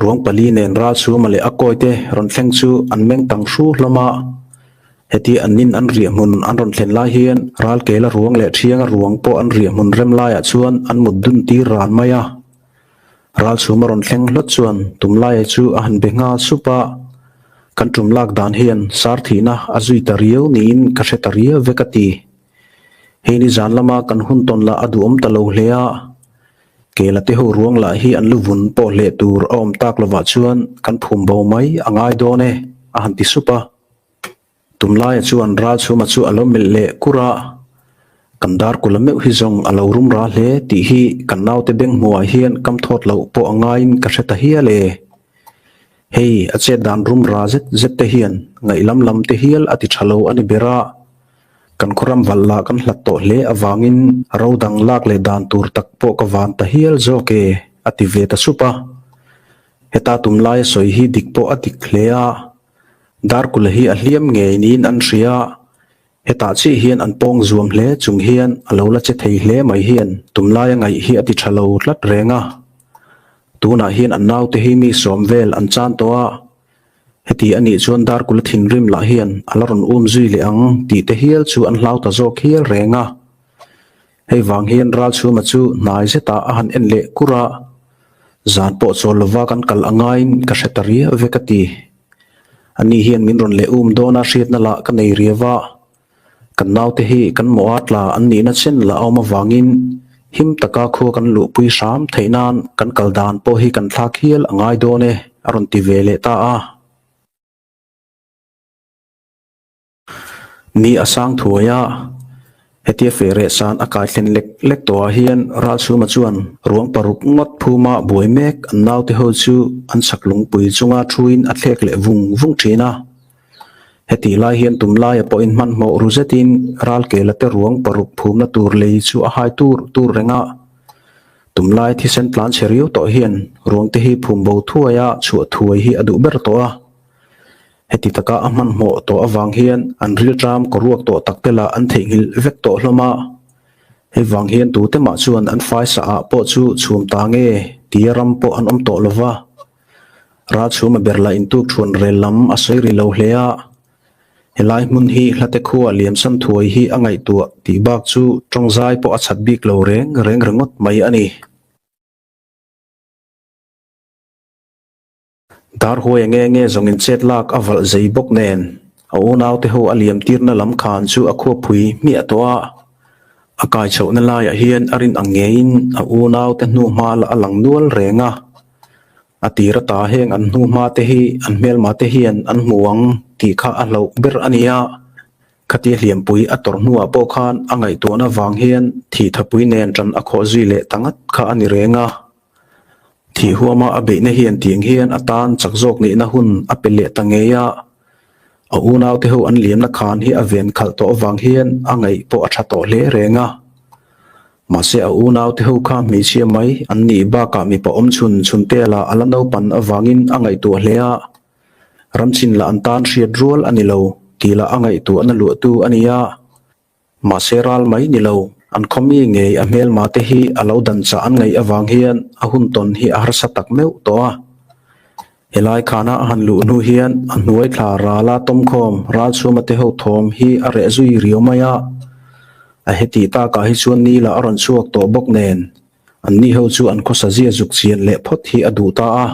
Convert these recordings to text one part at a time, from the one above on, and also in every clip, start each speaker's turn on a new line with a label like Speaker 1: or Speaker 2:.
Speaker 1: ruang pali nen ra chu male akoi te ron thleng chu an meng tang hru hlama heti anin an ria mun an ron thlen lai hian ral kela ruang le thianga ruang po an ria mun rem lai a chuan an mut dun ti ran maya ral chu maron thleng hlot chuan tumlai chu a han be nga supa kan tum lak dan hian sar thina azui tariu niin ka hretaria vekati heini zan lama kan hun ton la adu om talo hlea kela te ho ruang la hi an luvun po hle tur om tak lova chuan kan phum bo mai angai done a han ti supa tumlai chuan ral chu ma chu alom mel le kura kandar kulame hi zong alorum ra hle ti hi kan nau te beng muwa hian kam thot lo po angain ka hreta hi le hei ache dan rum ra zet te hian ngai lam te hial ati thalo ani bera kan khuram walla kan hlat to hle awangin rodang lak le dan tur tak po ka van ta hial zo ke ati ve ta supa heta tumlai soi hi dik po atik hlea dar kul hi a hliam nge nin an ria heta chi hian an pong zuam hle chung hian alola che thei hle mai hian tumlai ngai hi ati thalo hlat renga tuna hian an nau te hi mi somvel an chan towa heti ani chuan dar kul thin rim la hian alaron zui le ang ti te hial chu an hlau ta zo khial renga hei wang hian ral chu ma chu nai zeta a han en le kura zan po cholwa kan kal angain ka hretaria vekati ani hian min ron le dona hriat na la ka nei riawa kan nau te hi kan moat la an ni na chen la awma wangin him taka kho kan lu pui sam theinan kan kaldan po hi kan thla khial angai done aron ti vele ta a ni asang thuaya hetia fere san akai thlen lek to hian ral chu ma chuan ruang paruk ngot phuma boimek an nau te ho chu an saklung pui chunga thuin a thlek le vung thina heti lai hian tumlai po in man mo ruzetin ral ke late ruang paruk phumna tur lei chu a hai tur renga tumlai thi sen plan cheriu to hian ruang te hi phum bo thuaya chu thuai hi adu ber to a heti taka aman mo to awang hian an ril tram ko ruak to takpela an theihil vek to hloma he wang hian tu te ma chuan an fai sa a po chu chhum ta nge tiaram po an om to lova ra chhuma berla in tu thun relam asoi ri lo hlea helai mun hi hlate khuwa liam san thuai hi angai tu ti bak chu tongzai po achat bik lo reng rengot mai ani dar hoi nge zongin chet lak aval zei bok nen au nau te ho aliam tirna lam khan chu akho phui mi atwa akai chho na la ya hian arin angein au nau te nu ma la alang nual renga atira ta heng an nu ma te hi an mel ma te hian an muang ti kha a lo ber ania khati hliam pui ator nuwa po khan angai to na wang hian thi thapui nen tran akho zui le tangat kha ani renga thi huama abe na hian ting hian atan chakjok ni na hun apele tangeya au nau te ho an liam na khan hi aven khal to wang hian angai po atha to le renga mase au nau te ho kha mi chia mai an ni ba ka mi pa om chun te la alano pan awangin angai to hlea ramchin la antan hriat rual ani lo tila angai tu an lu tu ania maseral mai ni lo an khomi nge a mel ma te hi alo dan cha an ngai awang hian a hun ton hi a har sa tak meu to a helai khana han lu nu hian an nuai thla ra la tom khom ra chu ma te ho thom hi a re zui riu maya a heti ta ka hi chuan ni la aron chuak to bok nen an ni ho chu an khosa zia juk chian le phot hi adu ta a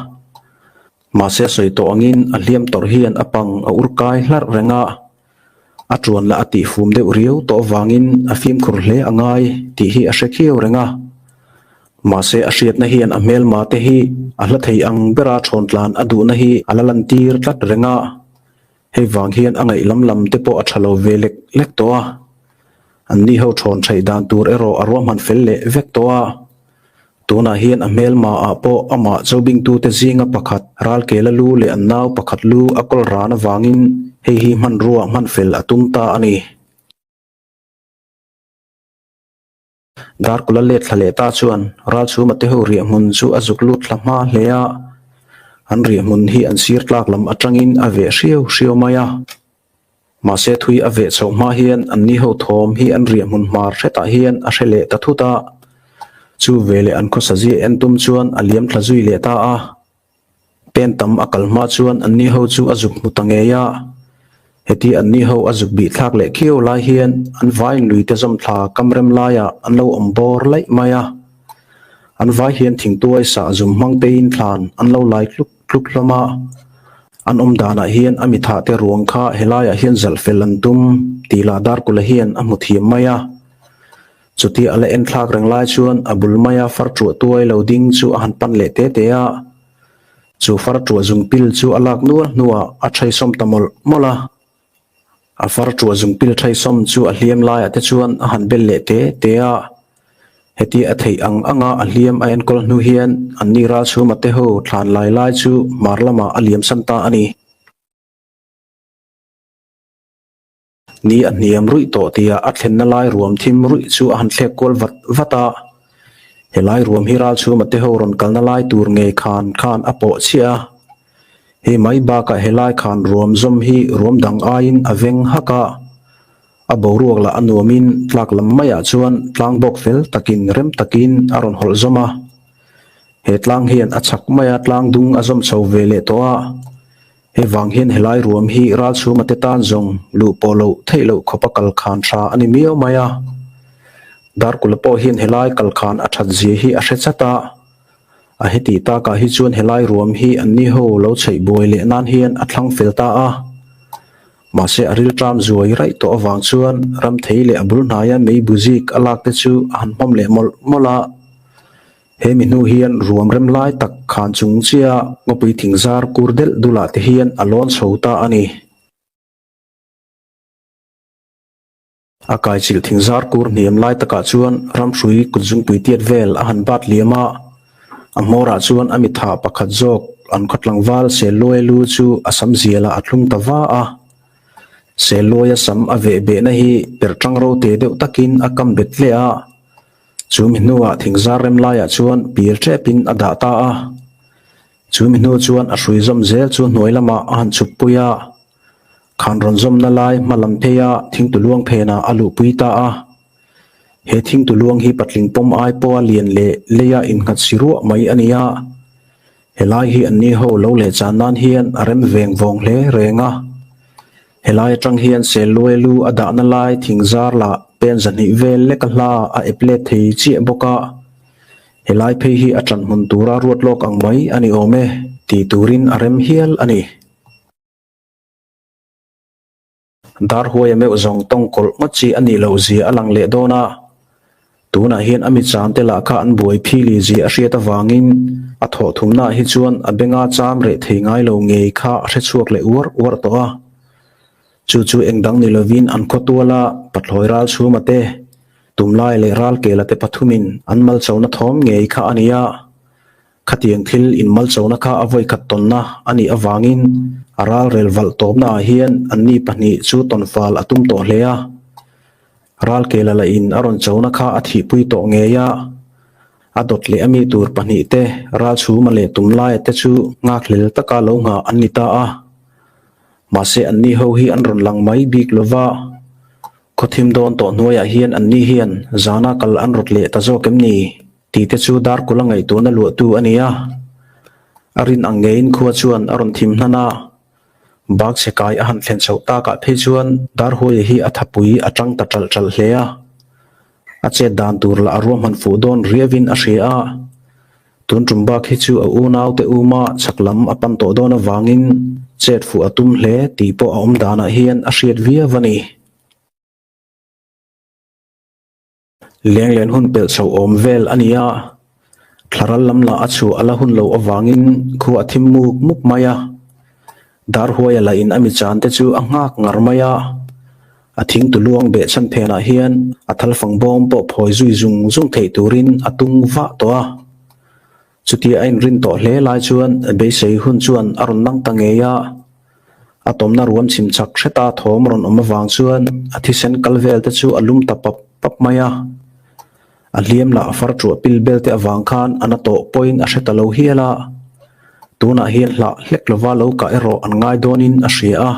Speaker 1: ma se soi to angin a hliam tor hian apang a urkai hlar renga atruan la ati fum de uriu to wangin a fim khur hle angai ti hi a hrekhiu renga ma se a hriat na hian a mel ma te hi a hla thei ang bera thon tlan adu na hi alalan tir tlat renga he wang hian angai lam te po a thalo velek lek to a an ni ho thon thai dan tur ero arwam han fel le vek to a tuna hian a mel ma a po ama chobing tu te zinga pakhat ral ke la lu le an naw pakhat lu akol rana wangin hei hi man ruwa man fel atum ta ani dar kula le thlale ta chuan ral chu ma te ho ri mun chu azuk lut thlama hlea an ri mun hi an sir tlak lam atangin ave hriau maya ma se thui ave chawma hian an ni ho thom hi an ri mun mar hreta hian a hrele ta thuta chu vele an khosa ji entum chuan aliam thlazui le ta a ten tam akal ma chuan anni ho chu azuk mutangeya heti anni ho azuk bi thak le khiu lai hian an vai lui te zom thla kamrem laia an lo ombor lai maya an vai hian thing tuai sa zum mang te in thlan an lo lai kluk lama an dana hian ami tha te ruang kha helaya hian zal felan tum tila dar kula hian amuthiam maya chuti ale en thlak reng lai chuan abul maya far tru tuai lo ding chu han pan le te te a chu far tru zung pil chu alak nuwa a thai som tamol mola a far tru zung pil thai som chu a hliam lai ate chuan a han bel le te a heti a thei anga a hliam a en kol nu hian an ni ra chu mate ho thlan lai chu marlama a liam santa ani ni an niam rui to tia a thlen na lai ruam thim rui chu a han thlek kol vata helai ruam hi ral chu mate ho ron kal na lai tur nge khan apo chia he mai ba ka helai khan ruam zom hi ruam dang ain aveng haka a boruak la anuamin tlak lam maya chuan tlang bok fel takin rem takin aron hol zoma he tlang hian a chak maya tlang dung azom chho vele to a he wang hian helai ruam hi ral chu mate tan zong lu polo thailo khopakal khan tha ani mio maya dar kulapo hian helai kal khan a that ji hi a hrecata a heti ta ka hi chuan helai ruam hi anni ho lo chei boi le nan hian a thlang fel ta a ma se aril tram zuai rai to awang chuan ram theile abul naya mei buzik alak te chu han pom le mola he minu hian ruam rem lai tak khan chung chia ngopui thingzar kurdel dula te hian alon chhota ani akai chil thingzar kur niam lai taka chuan ram hrui kuzung pui tiat vel a han bat liama amora chuan ami tha pakhat jok an khatlang wal se loelu chu asam ziela atlung tawa a se loya sam ave be na hi pertang ro te deuh takin akam bet le a chu minua thingzar rem laia chuan pir trepin ada ta a chu minu chuan a hrui zom zel chu hnuailama an chuppuya khan ron zom na lai malam theya thing tu luang phena alu puita a he thing tu luang hi patling pom ai po lian le leya in khat siru mai ania helai hi anni ho lo le chanan hian arem veng vong hle renga helai tang hian se loelu ada na lai thingzar la pen zani vel le kala a eple thei chi boka helai phe hi atran mun tura ruat lok ang mai ani ome ti turin arem hial ani dar huai me zong tong kol machi ani lo zi alang le dona tuna hian ami chan te la kha an buai phili ji a hriata wangin a tho thumna hi chuan a benga cham re thei ngai lo ngei kha a hre chuak le ur to a chu engdang ni lovin an khotuala pathloi ral chu mate tumlai le ral ke la te pathumin an mal chawna thom ngei kha ania khatiang thil in mal chawna kha avoi khat tonna ani awangin aral rel wal topna hian anni pahni chu tonfal atum to hlea ral ke la in aron chawna kha athi pui to ngeya adot le ami tur pahni te ral chu male tumlai te chu ngak hlel taka lo nga anita a mase anni ho hi an ron lang mai bik lova khothim don to hnuaya hian anni hian zana kal an rot le ta zo kemni ti te chu dar kulangai to na lu tu ania arin angein khuwa chuan aron thim hnana bak sekai a han thlen chauta ka phe chuan dar hoi hi athapui atang ta tal hlea ache dan tur la arom han fu don riavin a hria tun trumba khi chu a unau te uma chaklam apan to don awangin chet fu atum hle ti po om dana hian a hriat via vani leng len hun pel so om vel ania thlaral lam la achu ala hun lo awangin khu athim muk maya dar huaya la in ami chan te chu angak ngar maya athing tu luang be chan phena hian athal fang bom po phoi zui zung thei turin atung wa to a chuti ain rin to hle lai chuan be sei hun chuan aron nang tangeya atom na ruam chim chak theta thom ron omawang chuan athi sen kalvel te chu alum ta pap maya aliam la afar tru pil bel te awang khan anato point a hreta lo hiala tuna hian hla hlek lova lo ka ero an ngai donin a hria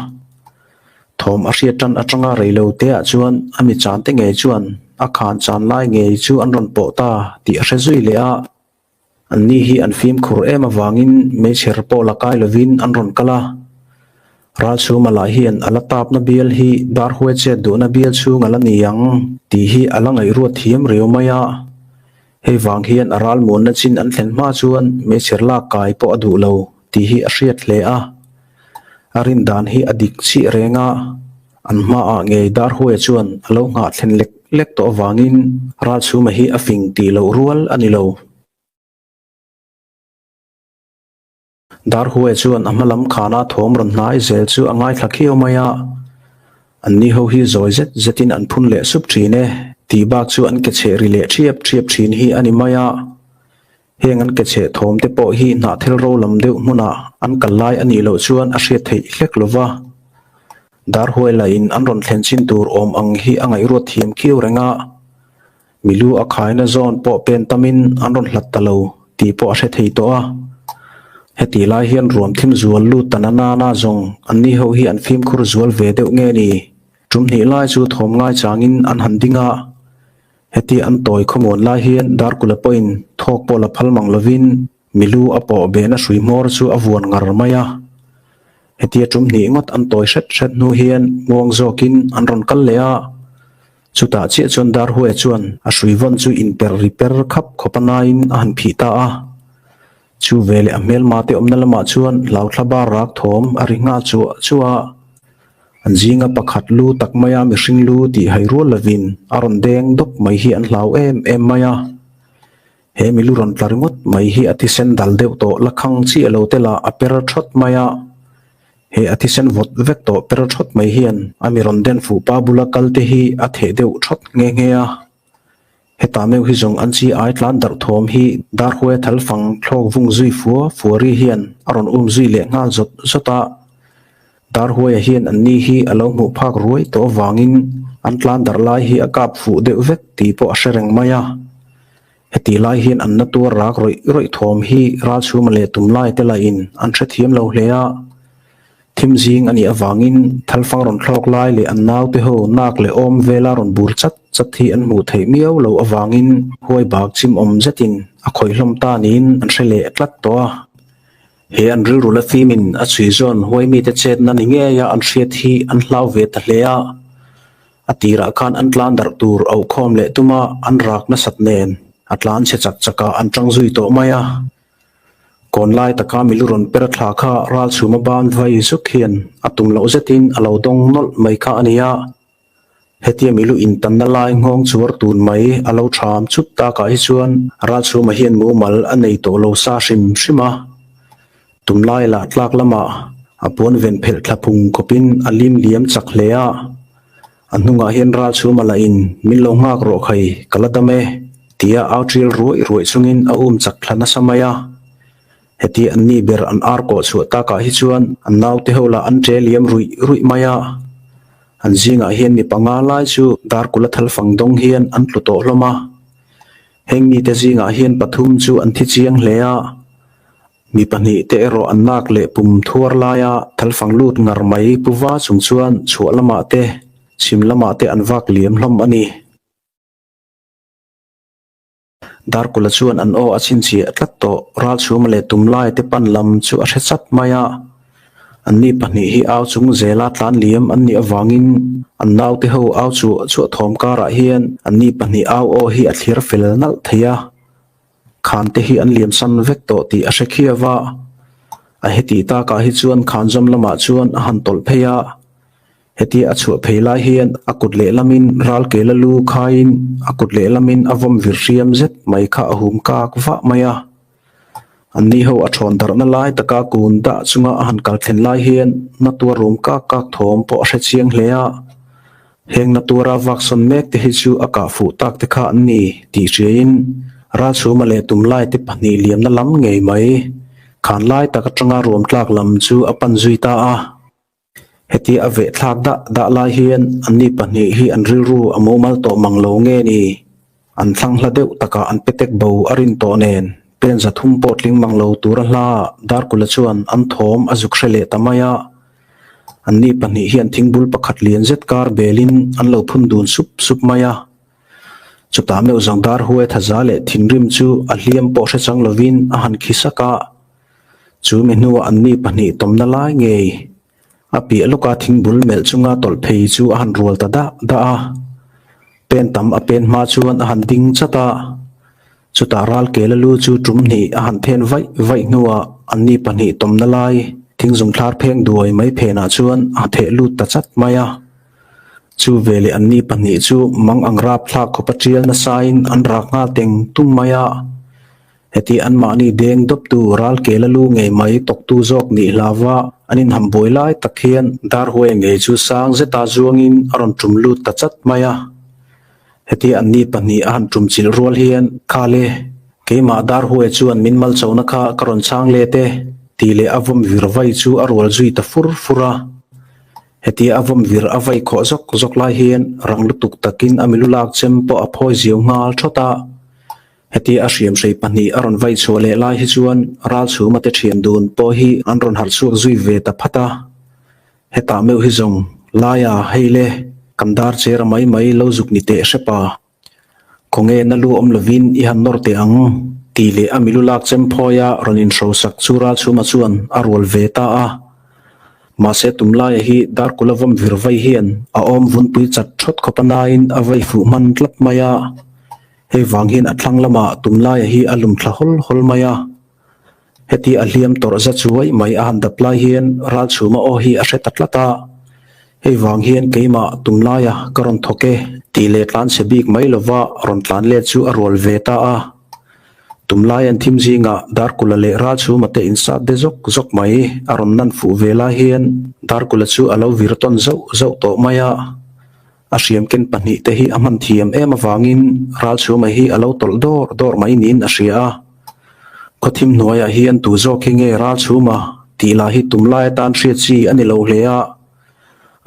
Speaker 1: thom a hria tan atanga reilo te a chuan ami chan te nge chuan a khan chan lai nge chu an ron po ta ti a hre zui le a an ni hi an fim khur em awangin me cher po lakai lovin an ron kala ral chu mala hian ala tap na bial hi dar huwe che do na bial chu ngala niyang ti hi alangai ruat thiam reu maya hei wang hian aral mon na chin an thlen ma chuan me cher la kai po adu lo ti hi a hriat hle a arin dan hi adik chi renga an ma a ngei dar huwe chuan alo nga thlen lek to awangin ral chu ma hi a fing ti lo rual ani lo dar huwe chuan amalam khana thom ron hnai zel chu angai thakhiau maya an ni ho hi zoi zetin an phun le sup thine ti bak chu an ke che ri le thiap thin hi ani maya heng an ke che thom te po hi na thel ro lam deuh muna an kalai ani lo chuan a hriat thei hlek lova dar huwe la in an ron thlen chin tur om ang hi angai ro thiam kiu renga milu a khaina zon po pen tamin an ron hlat talo ti po a hre thei to a heti lai hian ruam thim zual lu tanana na zong anni ho hi an fim khur zual ve deuh nge ni tum ni lai chu thom ngai changin an handinga heti an toy khomon lai hian dar kula point thok pola phalmang lovin milu apo be na hrui mor chu avuan ngar maya heti tum ni ngot an toy shet nu hian ngong zokin an ron kal lea chuta chi chon dar huwe chuan a hrui von chu in per repair khap khopanain an phita a chu vele amel mate omna lama chuan lau thlaba rak thom aringa chuwa an jinga pakhat lu takmaya mi hring lu ti hairo lavin aron deng dok mai hi an hlau em maya he mi lu ron tlaringot mai hi atisen dal deuh to lakhang chi alo tela aper thot maya he atisen vot vek to per thot mai hian ami ron den fu pa bula kalte hi a the deuh thot nge a heta meu hi zong an chi ai tlan dar thom hi dar huwe thal fang thlok vung zui fuari hian aron zui le nga zota dar huwe hian an ni hi alo mu phak ruai to wangin an tlan dar lai hi akap fu deuh vek ti po a shereng maya heti lai hian an na tur rak roi thom hi ra chu ma le tum lai te la in an thre thiam lo hlea thim jing ani awangin thalfang ron thlok lai le an nau te ho nak le om vela ron bur chat hi an mu thei miau lo awangin huai bak chim om zetin a khoi hlom ta nin an hrele tlat to he an ril rula fimin a chui zon huai mi te chet na ni nge ya an hriat hi an hlau ve ta hlea atira khan an tlan dar tur au khom le tuma an rak na sat nen atlan che chaka an tang zui to maya kon lai taka miluron per thla kha ral chuma ban vai sukhian atum lo zetin alo dong nol mai kha ania hetia milu in tan na lai ngong chuar tun mai alo tham chup ta ka hi chuan ral chuma hian mu mal anei to lo sa shima tum lai la tlak lama apon ven phel thlapung kopin alim liam chak hlea anunga hian ral chuma la in milo ngak ro khai kaladame tia outril ruai chungin a chak thlana samaya heti anni ber an ar ko chu ta ka hi chuan an nau te hola an tre liam rui maya an zinga hian mi panga lai chu dar kula thal fang dong hian an tluto hloma hengni te zinga hian pathum chu an thi chiang hlea mi pani te ero an nak le pum thuar laia thal fang lut ngar mai puwa chung chuan chu lama te chim lama te an wak liam hlom ani dar kula chuan an o achin chi atlat to ral chuma le tumlai te pan lam chu a hrechat maya anni pani hi aw chung zela tlan liam anni awangin an nau te ho aw chu thom kara hian anni pani aw o hi a thlir fel nal theya khan te hi an liam san vek to ti a hrekhiawa a heti ta ka hi chuan khan jom lama chuan a han tol pheya heti achu pheilai hian akut le lamin ral ke la lu khain akut le lamin avom virriam zet mai kha ahum ka kwa maya anni ho a thon dar na lai taka kun da chunga han kal thlen lai hian na tur rum ka thom po hre chiang hlea heng na tura wak son mek te hi chu aka fu tak te kha anni ti chein ra chu ma le tum lai te pani liam na lam ngei mai khan lai taka tanga rom tlak lam chu apan zui ta a heti ave thlak da lai hian anni pani hi an rilru amomal to manglo nge ni an thlang hla deuh taka an petek bo arin to nen pen za thum potling manglo tura hla dar kula chuan an thom azuk hrele tamaya anni pani hian thingbul pakhat lian zet kar belin an lo phun dun sup maya chuta meu zangdar huai thaza le thinrim chu a hliam po hre chang lovin a han khisaka chu mi hnuwa anni pahnih tomna lai ngei a pi loka thingbul mel chunga tolphei chu a han rual ta da a pen tam a pen ma chuan a han ding chata chuta ral kelalu chu trumni a han then vai hnuwa anni pahnih tomna lai thingzung thlar pheng duai mai phena chuan a the lut ta chat maya chu vele anni pahnih chu mang angrap thlak khopa trial na sain an rak nga teng tum maya heti an mani deng dop tu ral kelalu ngei mai tok tu jok ni hlawa anin hamboi lai takhian dar huai ngei chu sang zeta zuangin aron trumlut ta chat maya heti anni pahnih a han trum chil rual hian khale keima dar huai chuan minmal chawna kha karon chang le te tile avom virvai chu arwal zui ta fura heti avom vir avai kho zok lai hian ranglutuk takin amilulak chempo a phoi ziu ngal thota heti a hriam sei pahnih aron vai chole lai hi chuan ral chhuma te thiam dun po hi an ron har chuak zui ve ta phata heta meu hi zong laya heile kamdar chera mai lo zuk ni te shepa konge na lu om lovin i han norte ang tile amilulak chemphoya ronin rosak chura chuma chuan arwal ve ta a ma se tumlai hi dar kulavam virvai hian a om vun pui chat thot khopanain avai fu man tlap maya he wanghin athlang lama tumlai hi alum thla hol maya heti a hliam tor za chuai mai a han daplai hian ral chuma o hi a hret atlata he wang hian keima tumlaya karon thoke tile tlan sebik mai lova ron tlan le chu arwal ve ta a tumlai an thim zinga dar kula le ra chu mate insa de zok mai aron nan fu vela hian dar kula chu alo virton zo to maya a hriam ken pahnih te hi aman thiam em awangin ral chu mai hi alo tol dor mai nin a hria khothim hnuaya hian tu zo khinge ral chuma tila hi tumlai tan hriat chi ani lo hlea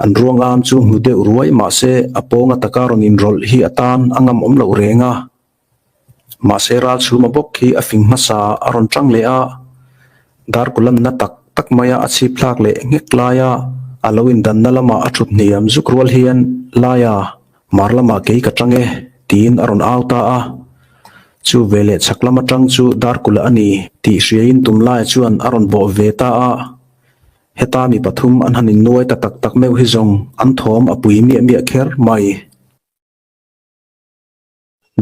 Speaker 1: an ruang am chu hnude ruai ma se aponga takaron in rol hi atan angam om lo renga ma se ral chuma bok hi afing masa aron tang le a dar kulan na tak maya achi phlak le ngek laya alowin dan na lama athut niam zukrol hian laya marlama ke ka tange tin aron auta a chu vele chaklama tang chu dar kula ani ti hriain tumlai chuan aron bo veta a heta mi pathum an hanin nuai ta tak meu hi zong an thom apui mi kher mai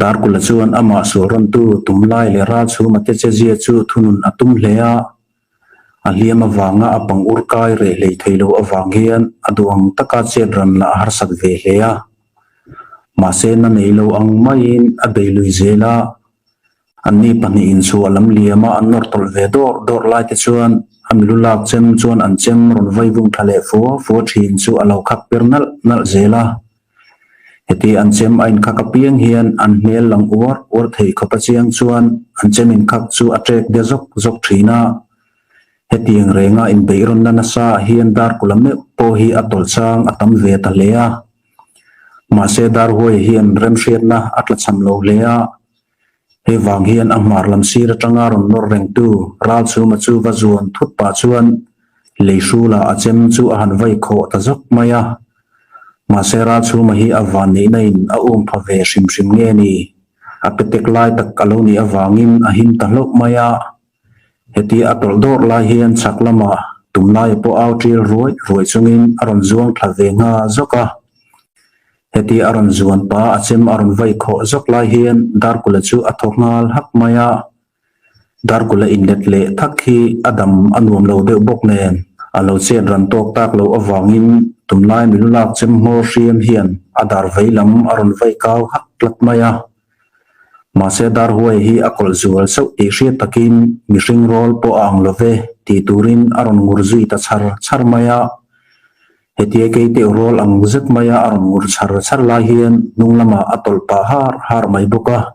Speaker 1: dar kula chuan ama soron tu tumlai le ra chu mate che zia chu thunun atum hlea a hliam awanga apang urkai re hlei theilo awang hian aduang taka chen ran la har sak ve hlea ma se na nei lo ang main a beilui zela anni pani in chu alam liama an nor tol ve dor lai te chuan amilulak chem chuan an chem ron vai vung thale fo thin chu alo khak nal zela heti an chem ain khakapiang hian an hmel lang or thei khopa chiang chuan an chemin khak chu atrek de zok thina hetiang renga in beiron na sa hian dar kulame po hi atol chang atam ve ta lea ma se dar hoi hian rem hriat na atla cham lo lea he wang hian angmar lam sir atanga ron nor reng tu ral chu ma chu wa zuan thut pa chuan leisula achem chu a han vai kho ta zok maya ma se ra chu ma hi awan nei nain a pha ve hrim nge ni a petek lai tak kaloni awangin a hin ta lok maya heti atol dor lai hian chaklama tumlai po outril roi chungin aron zuang thla ve nga zoka heti aron zuan pa achem aron vai kho zok lai hian dar kula chu athok ngal hak maya dar kula inlet le thak hi adam anuam lo de bok nen alo chen ran tok tak lo awangin tumlai milulak chem mo hriam hian adar veilam aron vai kaw hak tlat maya ma se dar huai hi akol zual so e hriat takin mihring rol po ang love ti turin aron ngurzui ta char maya heti ke te rol ang zet maya aron ngur char lai hian nunglama atol pa har mai boka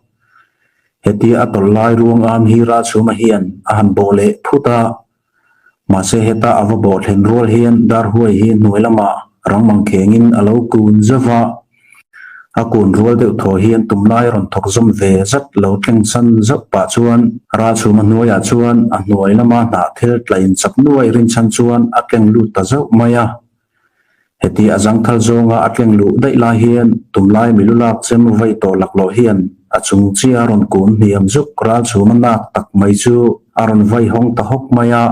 Speaker 1: heti atol lai ruang am hi ra chuma hian ahan bole phuta ma se heta avabo thlen rol hian dar huai hi noilama rangmang khengin alo kun zawa akun rol de tho hian tumlai ron thok zum ve zat lo thleng san zap pa chuan ra chuma noya chuan a noi lama na thel tlain chak nuai rin chan chuan atleng lut ta zau maya heti azang thal zonga atleng lu dai la hian tumlai milulak chem vai to laklo hian achung chi aron kun niam zuk ral chumanak tak mai chu aron vai hong ta hok maya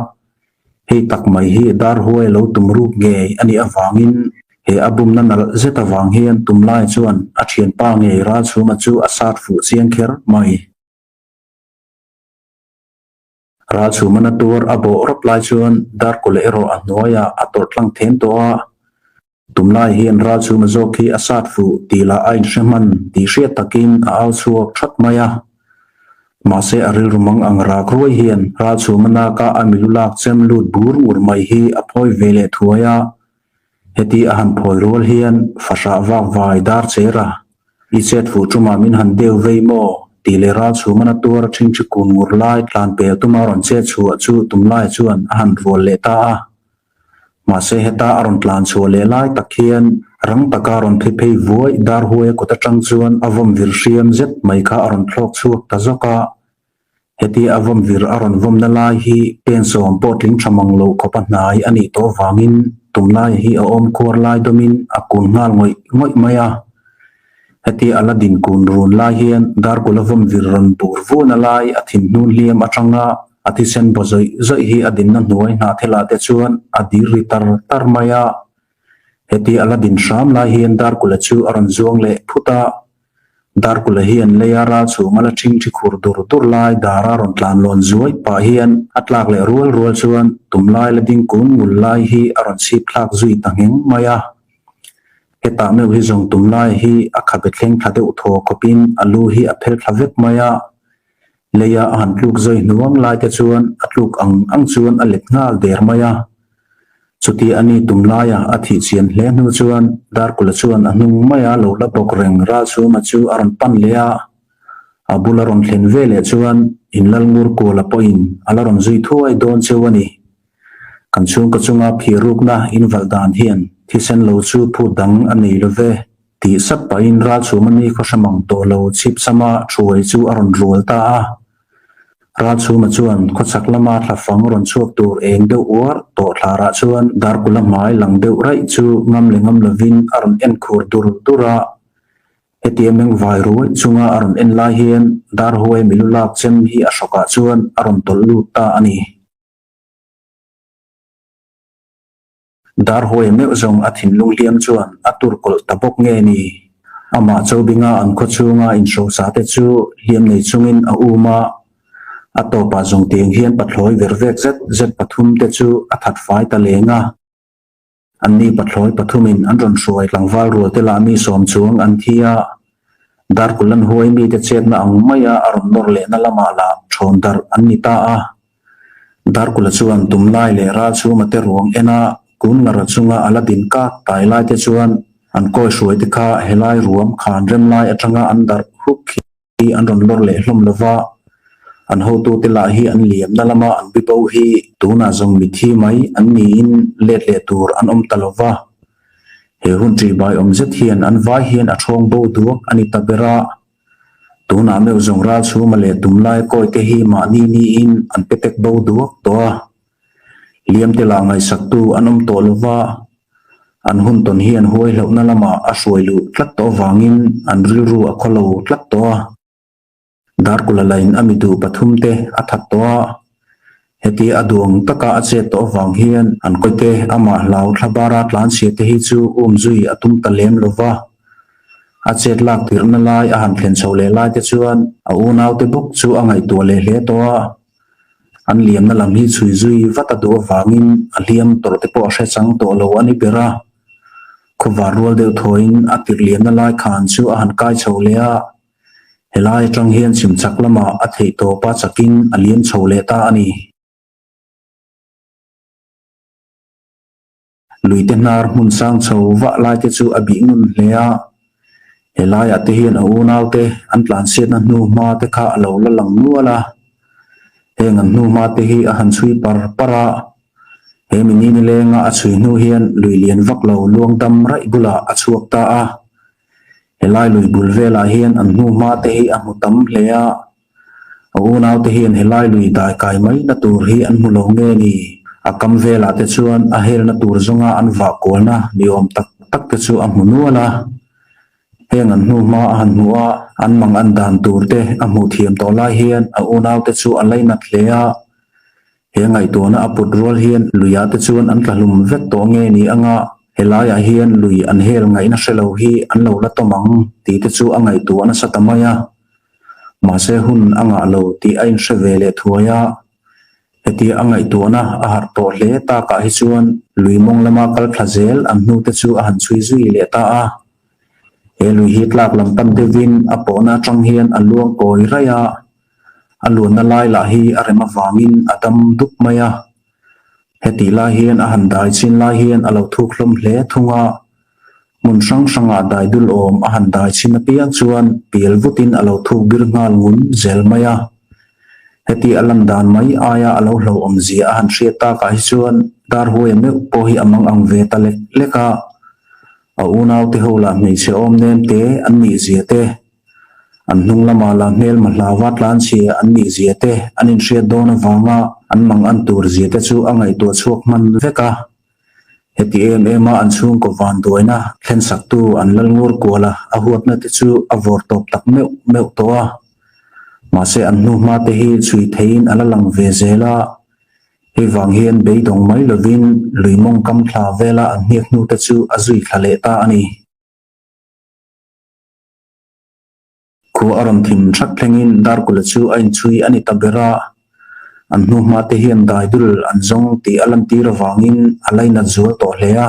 Speaker 1: hei tak mai hi dar huai lo tumruk nge ani awangin he abum na nal zeta wang hian tumlai chuan a thian pa nge ral chuma chu asat fu chiang kher mai ral chuma na tur abo rop lai chuan dar kule ero anoya ator tlang them to a tumlai hian ral chuma zoki asat fu tila ain shman ti hriat takin a au chuak that maya mase aril rumang angra kroi hian ral chuma na ka amilulak chem lut bur ur mai hi aphoi vele thuaya heti ahan phoi rol hian fasha wak vai dar chera i chet fu chuma min han deu veimo tile ral chuma na tur thing chi kun mur lai tlan pe tumaron che chu chu tumlai chuan ahan rol le ta a mase heta aron tlan chu le lai takhian rang takaron phei voi dar huai ko ta tang chuan avom vir hriam zet mai kha aron thlok chuak ta zoka heti avom vir aron vom na lai hi pen som potling thamang lo khopa hnai ani to wangin tumlai hi a om khor lai domin akun ngal ngoi maya heti aladin kun run lai hian dar kulavom vir ron tur vu na lai athin nun liam atanga ati sen bozoi zoi hi adin na hnuai na thela te chuan adi ritar tar maya heti aladin sham lai hian dar kula chu aron zuang le phuta dar kula hian leyara chu mala thing thi khur dur lai dara ron tlan lon zuai pa hian atlak le rual chuan tumlai la ding kun ngul lai hi aron sip thlak zui tangeng maya heta me hi zong tumlai hi akhabet thleng thade utho kopin alu hi aphel thavek maya leya an tluk zoi nuang lai te chuan atluk ang chuan alet ngal der maya chuti ani tumlaya athi chian hle nu chuan dar kula chuan anung maya lo la bok reng ra chu ma chu aron pan leya abularon thlen vele chuan inlal ngur ko la poin alaron zui thuai don chewani kanchung kachunga phiruk na in valdan hian thisen lo chu phu dang ani love ti sap pa in ra chu mani kho samang to lo chip sama chuai chu aron rul ta a ra chu ma chuan kho chaklama thla fang ron chuak tur eng deuh war to thlara chuan dar kula mai lang deuh rai chu ngam le ngam lovin aron en khur dura ATM eng vai ruai chunga aron en lai hian dar huai milulak chem hi ashoka chuan aron tol lut ta ani dar huai me zong athin lungliam chuan atur kol tabok nge ni ama chobinga an kho chunga in so sa te chu liam nei chungin a uma atopa zong teng hian pathloi vervek zet pathum te chu athat fai ta lenga anni pathloi pathumin anron hruai tlangwal rual te la mi som chung an thia dar kulan huai mi te chet na ang maya aron nor le na lama la thon dar anni ta a dar kula chuan tumlai le ra chu mate ruang ena kun ngara chunga aladin ka tai lai te chuan an koi hruai te kha helai ruam khan rem lai atanga an dar huk hi anron lor le hlom lova an ho tu te la hi an liam na lama an bipo hi tuna zong mi thi mai an ni in let le tur an om talova he hun tri bai om zet hian an vai hian a thong bo duak ani tabera tuna me zong ra chu ma le tumlai koi te hi ma ni in an petek bo duak to liam te la ngai saktu an om to lova an hun ton hian huai lo na lama a hruai lu tlat to wangin an ril ru a kholo tlat to dar kula lain amidu pathum te athat to heti aduang taka ache to wang hian an koite ama lau thabara tlan se te hi chu zui atum talem lova achet lak tirna lai a han thlen chole lai te chuan a unaw te buk chu angai to le hle to an liam na lam hi chui zui vata do wangin a liam tor te po hre chang to lo ani bera khuwa rol deu thoin atir liam na lai khan chu a han kai chole a helai tang hian simchak lama a thei to pa chakin aliam chole ta ani luite nar mun sang chho wa lai te chu abi ngun hlea helai ate hian a unaw te an plan set na nu ma te kha alo la lang nuala heng an nu ma te hi a han chui para he mini ni lenga a chui nu hian lui lian vak lo luang dam rai bula a chuak ta a helai lui bul vela hian an nu ma te hi a mutam hlea a unaw te hian helai lui dai kai mai na tur hi an mulo nge ni akam vela te chuan a hel na tur zonga an va kolna niom tak tak te chu a hmunuala heng an hnu ma han hnuwa an mang an dan tur te a hmu thiam to lai hian a unaw te chu an leina thlea he ngai to na aput rol hian luya te chuan an tlalum vek to nge ni anga helaya hian lui an hel ngai na hrelo hi an lo la tomang ti te chu a ngai tu an satamaya ma se hun anga lo ti ain hrevele thuaya heti angai tu na a har to hle ta ka hi chuan lui mong lama kal thlazel an hnu te chu a han chui zui le ta a he lui hi tlak lam tam devin a pona tang hian a luang koi raya alun na lai la hi arema wangin atam dup maya heti la hian a han dai chin la hian alo thuk hlom hle thunga mun sang sanga dai dul om a han dai chin a piang chuan pial vutin alo thuk bir ngal ngun zel maya heti alam dan mai aya alo hlo om zia a han hriat ta ka hi chuan dar huai me po hi amang ang ve ta lek leka a unaw te hola nei se om nem te an ni zia te an hnung lama la hmel ma hlawa tlan chia an ni zia te an in hriat dawna wanga an mang an tur zia te chu angai tu chuak man veka heti em a an chung ko van doina thlen sak tu an lal ngur kola a huat na te chu a vor top tak meu meu to a ma se an hnu ma te hi chui thein ala lang ve zela hi wang hian be dong mai lovin luimong kam thla vela an hniak hnu te chu a zui thlale ta ani khu aram thim thak thlengin dar kula chu ain chui ani tabera an hnu ma te hian dai dul an zong ti alam ti rawangin alaina zual to hlea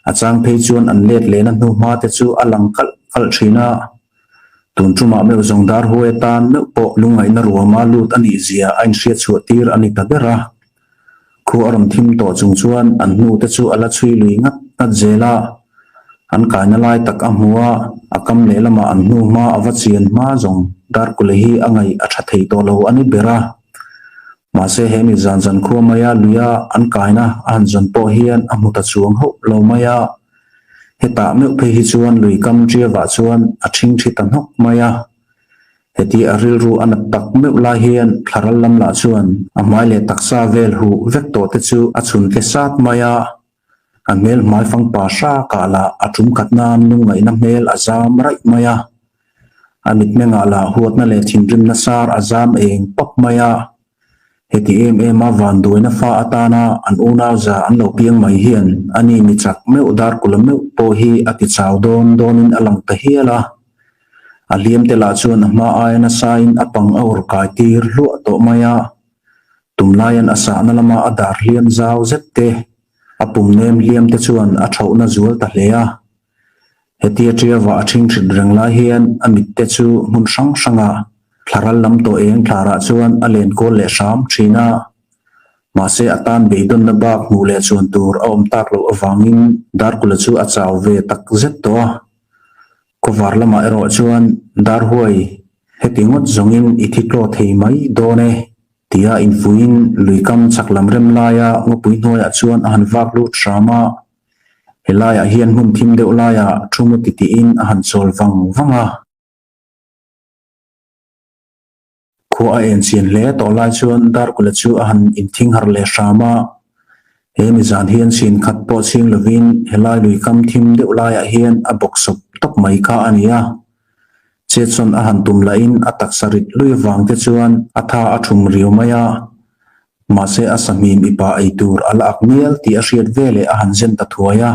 Speaker 1: achang phei chuan an let le na hnu ma te chu alang kal kal thina tun chuma meu zong dar huai tan meu po lungai na ruama lut ani zia ain hriat chu tir ani tabera khu aram thim to chung chuan an hnu te chu ala chui lui ngat ngat zela an kaina lai tak a hmuwa akam le lama an hnu ma awa chian ma zong dar kule hi angai a tha thei to lo ani bera ma se hemi zan zan khu maya luya an kaina an zon po hian a hmuta chuang ho lo maya heta meu phe hi chuan lui kam tria wa chuan a thing thi tan hok maya heti aril ru an tak meu la hian thlaral lam la chuan a mai le taksa vel hu vek to te chu a chun ke sat maya a mel mai fang pa sha kala atum katnan nu ngai na mel azam rai maya amit menga la huat na le thindrim na sar azam eng pop maya heti em a van doina fa atana an unaw za an lo piang mai hian ani mi chak meu dar kulam meu po hi ati chaw don donin alang ta hiala aliam te la chuan ma ayana sain apang aur kai tir lu to maya tumlayan asa na lama adar liam zaw zette apum nem liam te chuan a thau na zual ta hlea heti atria wa thing thrin rang la hian amit te chu mun sang sanga thlaral lam to eng thlara chuan alen ko le sham thina ma se atan beidon na bak mu le chuan tur om tak lo awangin dar kula chu a chaw ve tak zet to ko var lama ero chuan dar huai heti ngot zongin ithiklo thei mai done tia infuin luikam chaklam rem laya ngopui hnoya chuan a han vak lu trama helaya hian hun thim deuh laya thumu titi in a han chol wang wanga khu a en chin hle to lai chuan dar kula chu a han in thing har le trama hemi zan hian sin khat po sing lovin helai luikam thim deuh laya hian a box sop top mai kha ania chetson a han tum la in atak sarit lui wang te chuan atha athum riu maya ma se asamim ipa aitur ala akmial ti a hriat vele a han zen ta thuaya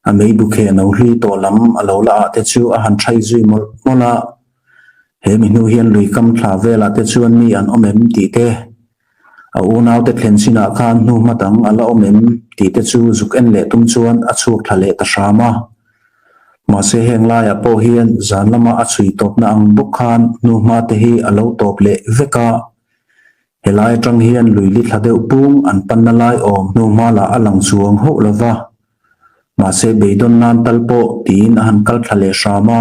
Speaker 1: a mei bu khe no hli to lam alo la te chu a han thai zui mol mola hemi nu hian lui kam thla vela te chuan mi an omem ti te a unaw te thlen sina khan nu matang ala omem ti te chu zuk en le tum chuan a chuk thale ta shama ma se heng la ya po hian zan lama a chui top na ang buk khan nu ma te hi alo top le veka helai tang hian lui li thladeu pung an pan na lai om nu ma la alang chuang ho lova ma se beidon nan talpo tin han kal thale shama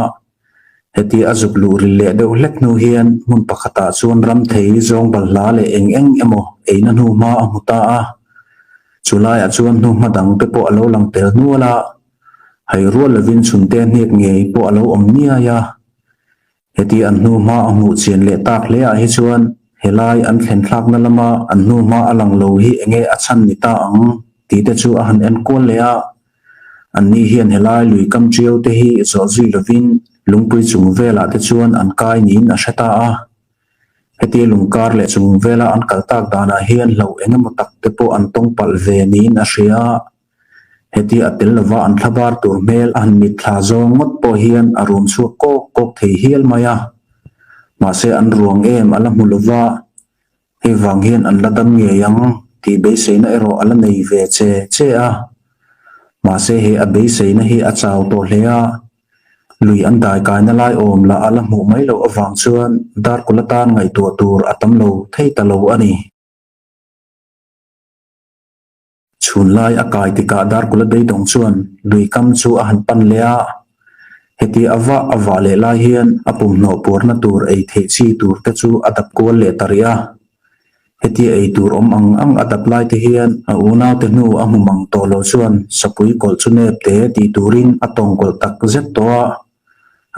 Speaker 1: heti azuk lu ri le deuh hlek nu hian mun pakhata chuan ram thei zong bal la le eng eng emo eina nu ma a muta a chulai a chuan nu ma dang pe po alo lang tel nu ala hay rual lovin chunte hnek ngei po alo om nia ya heti an nu ma a mu chen le tak le a hi chuan helai an thlen thlak na lama an nu ma alang lo hi enge achan ni ta ang ti te chu a han en kol le a an ni hian helai lui kam triau te hi zo zui lovin lungpui chung vela te chuan an kai nin a heta a heti lungkar le chung vela an kaltak dana hian lo engemaw tak te po an tongpal ve nin a hria heti atel lova an thlabar tur mel an mit thla zawng ngot po hian a rum chu kok thei hial maya ma se an ruang em ala mulova he wang hian an ladam nge yang ti be seina ero ala nei ve che a ma se he a be seina hi a chaw to hlea lui an dai kai na lai om la ala mu mai lo awang chuan dar kulatan ngai tu tur atam lo thei ta lo ani chun lai akai tika dar kula dei dong chuan lui kam chu a han pan lea heti awa le lai hian apum no por na tur ei the chi tur te chu adap kol le taria heti ei tur ang adap lai te hian a una te nu a mumang to lo chuan sapui kol chu nep te ti turin atong kol tak zet to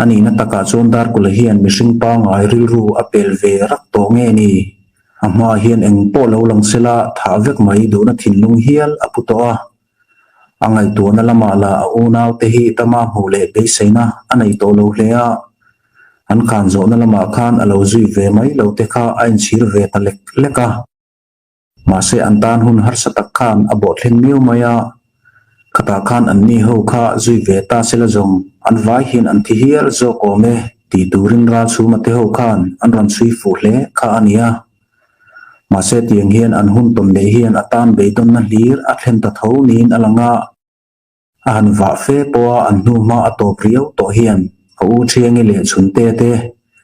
Speaker 1: ani na taka chuan dar kula hian mihring pa ngai ril ru apel ve rak to nge ni ama hian eng po lo lang sela tha vek mai do na thinlung hial aputo a angai tu na lama la unaw te hi tama hule be seina anei to lo hlea an khan zo na lama khan alo zui ve mai lo te kha ain chhir ve ta leka ma se an tan hun har satak khan abo thlen miu maya khata khan an ni ho kha zui ve ta sela zong an vai hin an thi hial zo ko me ti turin ra chu ma te ho khan an ran chui fu hle kha ania ma se tiang hian an hun tom le hian atan be don na hlir a thlen ta tho nin alanga an va fe po an nu ma ato priau to hian u thiang le chun te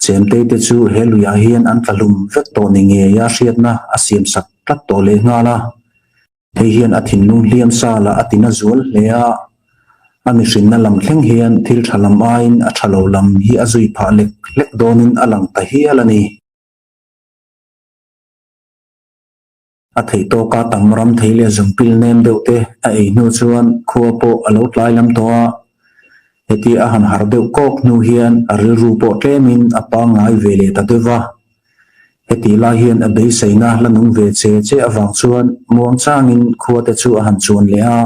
Speaker 1: chem te chu heluya hian an tlalum vek to ni nge ya hriat na asim sak tlat to le nga la thei hian a thin lung hliam sa la atina zual hlea ami hrin na lam thleng hian thil thalam ain a thalo lam hi a zui pha lek donin alang ta hial ani a thei to ka tangram thei le zungpil nem deute a ei nu chuan khuwa po alo tlai lam to a heti a han har deuh kok nu hian a ril ru po tlemin a pa ngai vele ta dewa heti la hian a be seina lanung ve che awang chuan muang changin khuwa te chu a han chuan le a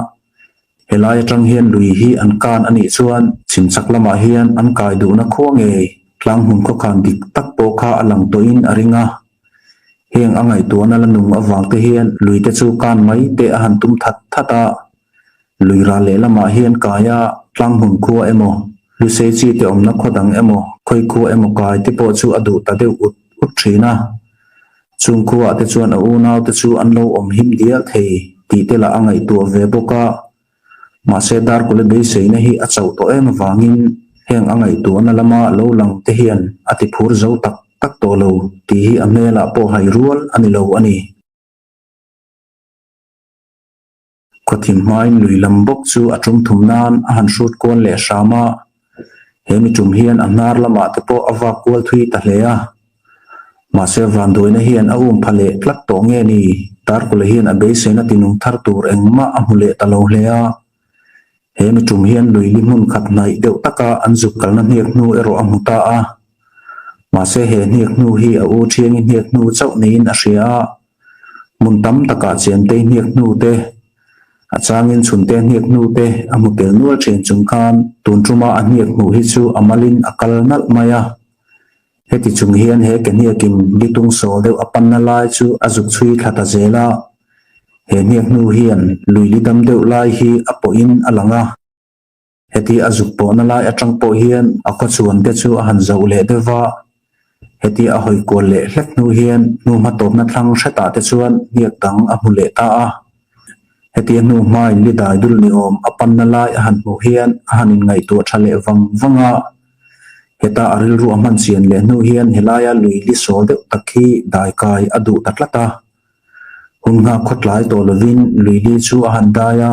Speaker 1: helai atang hian lui hi an kan ani chuan chimchak lama hian an kai du na khuwa nge tlang hun kho khan dik tak po kha alang to in aringa heng angai tu na lanung awang te hian lui te chu kan mai te a han tum thata lui ra le lama hian kaya tlang hun khuwa emo lu se chi te omna khodang emo khoi khuwa emo kai te po chu adu ta deu ut thina chung khuwa te chuan a unaw te chu an lo om him dial thei ti te la angai tu ve boka ma se dar kule be seina hi a chau to em wangin heng angai tu na lama lo lang te hian ati phur zo tak to lo ti hi amela po hai rual ani lo ani khothim main lui lam bok chu atum thum nan a han shut kon le shama hemi tum hian anar lama te po awa kwal thui ta hlea ma se van doina hian a phale tlat to nge ni tar kule hian a be seina tinung thar tur engma a hule ta lo hlea hemi tum hian lui limun khat nai deuh taka anjuk kalna hnek nu ero amuta a ma se he hnek nu hi a u thiang hnek nu chau niin a hria mun tam taka chem te hnek nu te a changin chun te hnek nu te amutel nual chen chung khan tun truma a hnek nu hi chu amalin akal nal maya heti chung hian he ke hnekin litung so deuh apan na lai chu azuk chui thata zela he hnek nu hian lui lidam deuh lai hi apo in alanga heti azuk po na lai atang po hian akho chuan te chu a han zo le dewa heti a hoi kol le hlek nu hian nu ma top na thlang hreta te chuan hiak dang a hule ta a heti nu mai li dai dul ni om apan na lai a han mu hian a hanin ngai tu thale wanga heta aril ru aman sian le nu hian helaya lui li so de takhi dai kai adu tatlata hunga khotlai to lovin lui li chu a han daya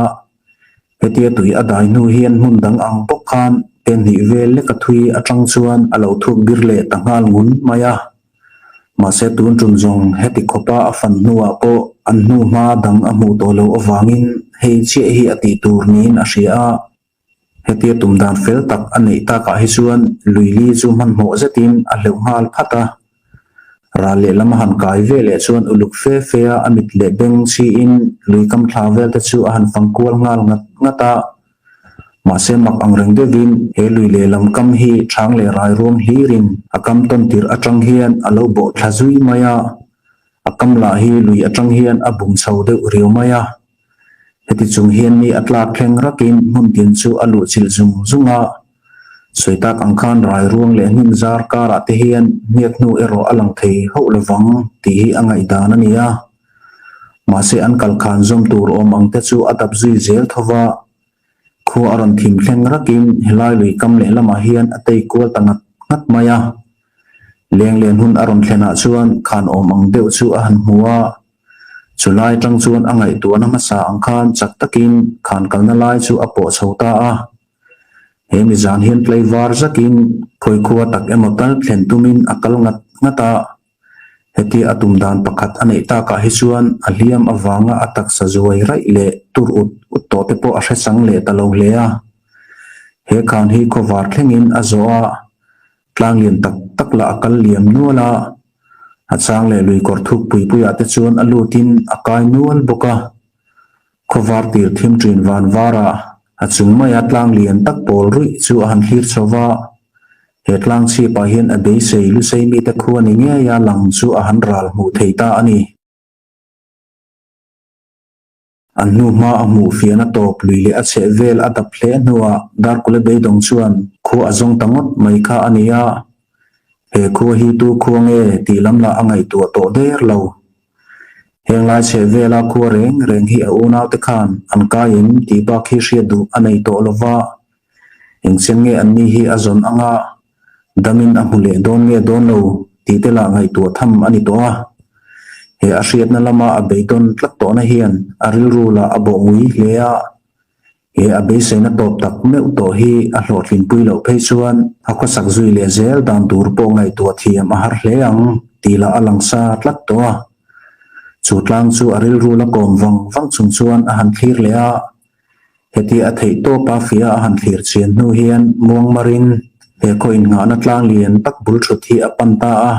Speaker 1: heti tui adai nu hian mun dang ang pok khan ten hi vel le ka thui atang chuan alo thuk bir le tangal ngun maya ma se tun tun jong heti khopa afan nuwa po an nu ma dang amu to lo awangin hei che hi ati tur nin a hria heti tum dan fel tak anei ta ka hi chuan lui li chu man mo zatin a leu ngal phata ra le lam han kai ve le chuan uluk fe fe a amit le beng si in lui kam thla vel te chu a han fangkual ngal ngata ma se mak ang reng de vin he lui le lam kam hi thang le rai rom hi rin akam ton tir atang hian alo bo thlazui maya akam la hi lui atang hian abung chho de riu maya heti chung hian ni atla thleng rakin mun tin chu alu chil zum zunga soitak angkhan rai ruang le hnim zar kara te hian nek nu ero alang thei ho lawang ti hi angai dan ania ma se an kal khan zom tur om ang te chu adap zui zel thowa khu aron thim thleng rakin helai lui kam le lama hian atei kol tangat ngat maya leng len hun aron thlena chuan khan om ang deuh chu a han huwa chulai tang chuan angai tu na masa angkhan chak takin khan kalna lai chu apo chhota a hemi zan hian play var zakin khoi khuwa tak emotal thlen tumin akal ngata heti atum dan pakhat anei ta ka hi chuan aliam awanga atak sa zuai rai le tur ut to te po a hresang le talo hle a he khan hi khovar thlengin azoa tlang lian tak la akal liam nuala achang le lui kor thuk pui puya te chuan alutin akai nual boka khovar tir thim trin van vara achung maya tlang lian tak pol rui chu a han hlir chowa he tlang chi pa hian a dei sei lu sei mi te khuan ni nge ya lang chu a han ral mu theita ani an nu ma a mu fiana top lui le a che vel a dap hle nuwa dar kule be dong chuan khu azong tangot mai kha ania he khu hi tu khu nge ti lam la angai tu to der lo heng lai che vela khu reng hi a una te khan an ka in ti ba khi hria du anei to lova eng chen nge an ni hi azon anga damin a hule don nge don lo ti te la ngai tu tham ani to a he a hriat na lama a beidon tlak to na hian a ril ru la a bo ngui hle a he a be se na top tak meu to hi a hlot lin pui lo phei chuan a ko sak zui le zel dan tur po ngai tu thiam a har hle ang ti la alang sa tlak to a chu tlang chu aril ru la kom wang chung chuan a han thlir le a heti a thei to pa fia a han thlir chen nu hian muang marin he ko in nga na tlang lian tak bul thut hi a panta a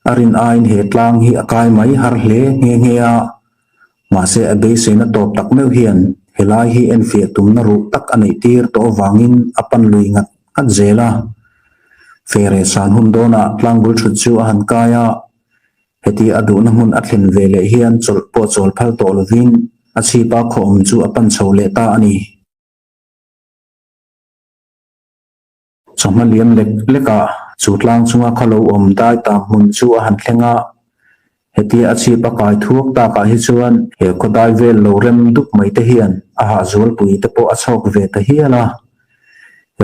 Speaker 1: arin ain he tlang hi akai mai har hle nge a ma se a be se na top tak meu hian helai hi en fia tum na ru tak anei tir to wangin apan lui ngat at zela fere san hun dona tlang bul thut chu a han kaya heti adu na mun atlen vele hian chol po chol phal to lovin achi pa khom chu apan chole ta ani chama liam leka chutlang chunga khalo om dai ta mun chu a han thlenga heti achi pa kai thuak ta ka hi chuan he ko dai vel lo rem dup mai te hian a ha zol pui te po a chok ve ta hiala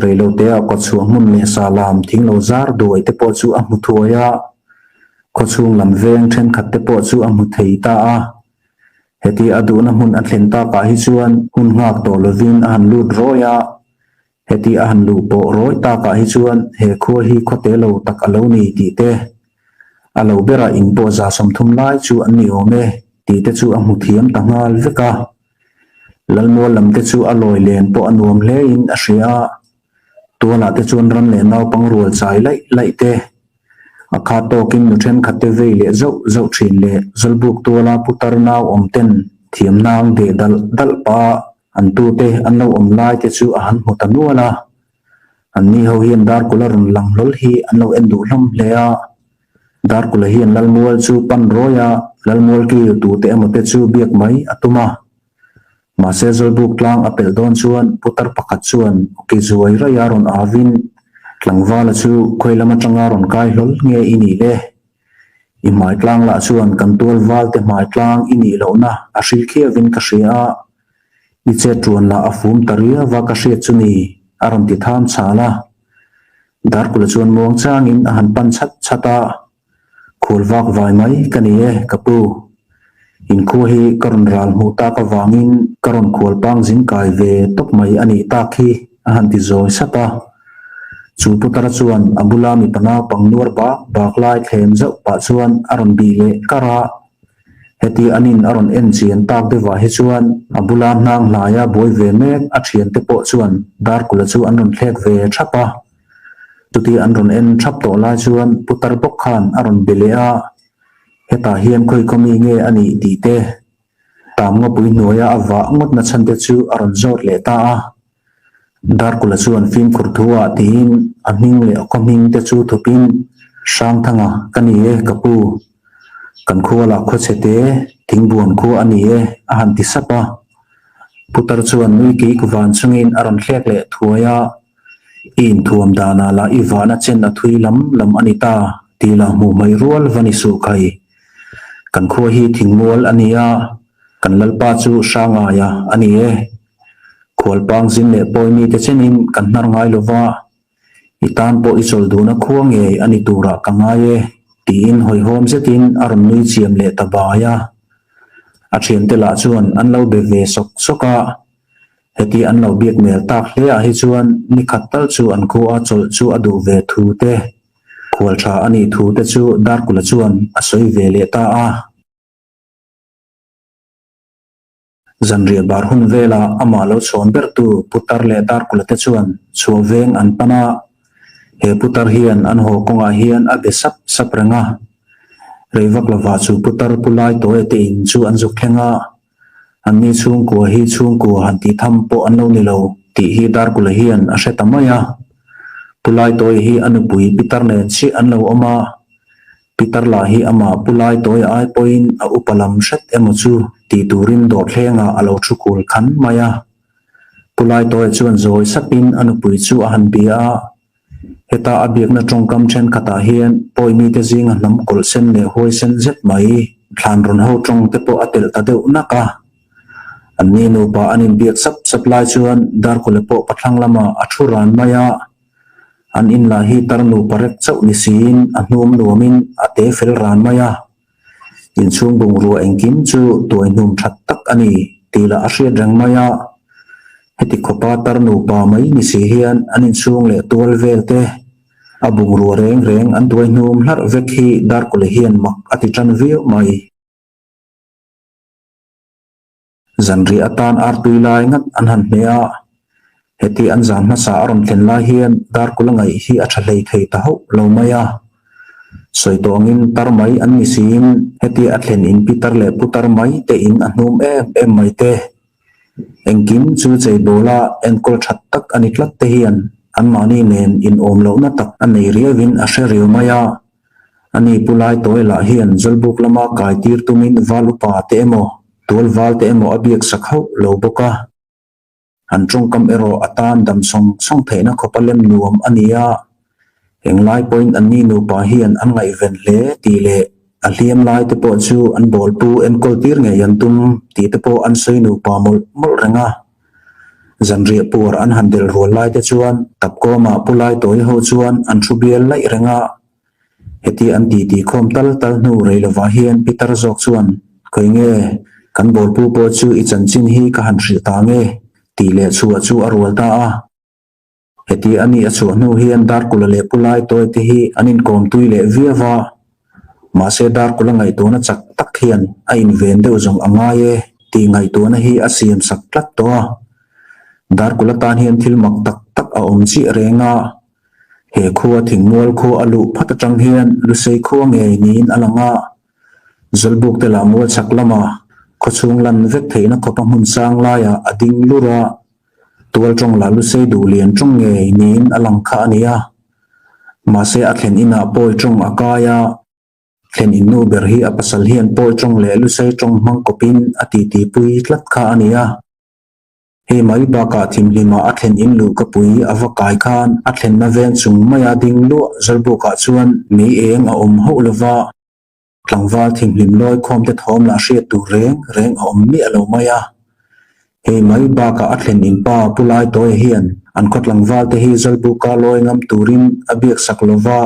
Speaker 1: reilo te a ko chu mun le salam thing lo zar duai te po chu a mu thuaya ko chung lam veng then khat te po chu a mu thei ta a heti adu na mun atlen ta ka hi chuan hun ngak to lovin an lut roya heti a han lu po roi ta ka hi chuan he kho hi khote lo tak alo ni ti te alo bera in po za som thum lai chu an ni ome ti te chu a mu thiam ta ngal veka lalmo lam te chu a loi len po anuam hle in a hria to na te chuan ram le naw pang rual chai lai te akha to king nu then khatte ve le zo thin le zalbuk to la putar naw om ten thiam nang de dal pa an tu te an lo om lai te chu a han hotanu ala an ni ho hian dar kula run lang lol hi an lo en du hlom hle a dar kula hian lalmual chu pan roya lalmual ki tu te amote chu biak mai atuma ma se zalbuk tlang apel don chuan putar pakhat chuan ki zuai ra yaron avin tlangwala chu khoilama tanga ron kai hlol nge ini le i mai tlang la chuan kan tual wal te mai tlang ini lo na a hril khiavin ka hria i che tuan la a fum taria wa ka hria chuni aron ti tham chala dar kula chuan mong changin a han pan chata khulwak vai mai kani e kapu in khu hi karon ral mu ta ka wangin karon khol pang jing kai ve tok mai ani ta khi a han ti zoi sata chu putara chuan abula mi tanga pangnuar bak lai thlem zo pa chuan aron bi le kara heti anin aron en chian tak de wa he chuan abula nang laya boy ve mek a thian te po chuan dar kula chu anon thlek ve thapa tuti an ron en thap to lai chuan putar bok khan aron belea heta hian khoi komi nge ani ti te tam nga pui noya awa ngot na chante chu aron zot le ta a dar kula chuan film khurthua tin aning le koming te chu thupin sang thanga kani e kapu kan khuala kho chete thingbuan khu ani e a han ti sapa putar chuan nui ki kuwan chungin aron thlek le thuaya in thuam dana la iwana chen a thui lam anita tila mu mai rual vani su kai kan kho hi thingmol ania kan lalpa chu sanga ya ani e khol pang zin le poimi te chenin kan nar ngai lova itan po isol duna khuang e ani tura kangaye tin hoi hom zetin aron nui chiam le tabaya a thiam te la chuan an lo be ve sok soka heti an lo biak mel tak hle a hi chuan ni khatal chu an khu a chol chu adu ve thu te khol tha ani thu te chu dar kula chuan a soi ve le ta a zanriat bar hun vela ama lo chon ber tu putar le dar kula te chuan chuweng an pana he putar hian an ho konga hian a be sap ranga reivak lova chu putar pulai to e te in chu an zuk thenga an ni chung ko hi chung ko han ti tham po an lo ni lo ti hi dar kula hian a hre tamaya pulai to hi an pui pitar nen chi an lo oma pitar la hi ama pulai to ai point a upalam hret emo chu ti turin do thlenga alo thukul khan maya pulai to chuan zoi sapin an pui chu a han bia heta abiak na tongkam then kata hian poimi te zinga nam kol sen le hoi sen zet mai thlan ron ho tong te po atel ta deuh naka an ni nu pa anin biak sap lai chuan dar kole po pathlang lama athuran maya an in la hi tarnu parek chau ni sin anum nuamin ate fel ran maya in chung bung ru engkim chu toy num that tak ani tila a hriat rang maya heti khopa tarnu pa mai ni si hian anin chung le tol velte abung ru reng an toy num hlar vekhi dar kole hian mak ati tran viu mai zanri atan artui lai ngat an han mea heti an zam na sa aron thlen lai hian dar kulangai hi a thalei thei ta ho lo maya soitongin tar mai an ni sin heti a thlen in pitar le putar mai te in anum em mai te engkim chu chei bola enkol that tak ani tlat te hian an mani nen in om lo na tak an nei riawin a hre riu maya ani pulai toy la hian zolbuk lama kai tir tumin valupa te emo tol wal te emo abiak sakho lo boka an tongkam ero atan dam song theina khopalem nuam ania englai point anni nu pa hian an ngai ven hle ti le a hliam lai te po chu an bol pu en kol tir nge yantum ti te po an soi nu pa mol renga zanri pur an handel rol lai te chuan tapko ma pulai toy ho chuan an thubial lai renga heti an ti khom tal nu reilawa hian pitar zok chuan koi nge kan bol pu po chu i chanchin hi ka han ri ta nge ti le chu arwal ta a heti ani a chu nu hian dar kula le pulai toy te hi anin kom tui le viawa ma se dar kula ngai to na chak tak hian a in ven deuh zong anga ye ti ngai to na hi a siam sak tlat to dar kula tan hian thil mak tak a om chi renga he khuwa thingmol khu alu phat atang hian lu sei khuwa nge nin alanga zolbuk te la mol chak lama khochung lan vek theina khopa mun sang la ya ading lura tual trong la lu sei du lian trong nge nin alang kha ania ma se a thlen ina poi trong akaya thlen in nu ber hi a pasal hian poi trong le lu sei trong mang kopin ati ti pui tlat kha ania he mai ba ka thim lima a thlen in lu ka pui avakai khan a thlen na ven chung maya ding lu zalbu ka chuan mi eng a om ho lova tlangwal thim lim loi khom te thom la hriat tu reng a om mi alo maya he mai ba ka a thlen in pa pulai toy hian an khotlangwal te hi zalbu ka loi ngam turin abiak saklova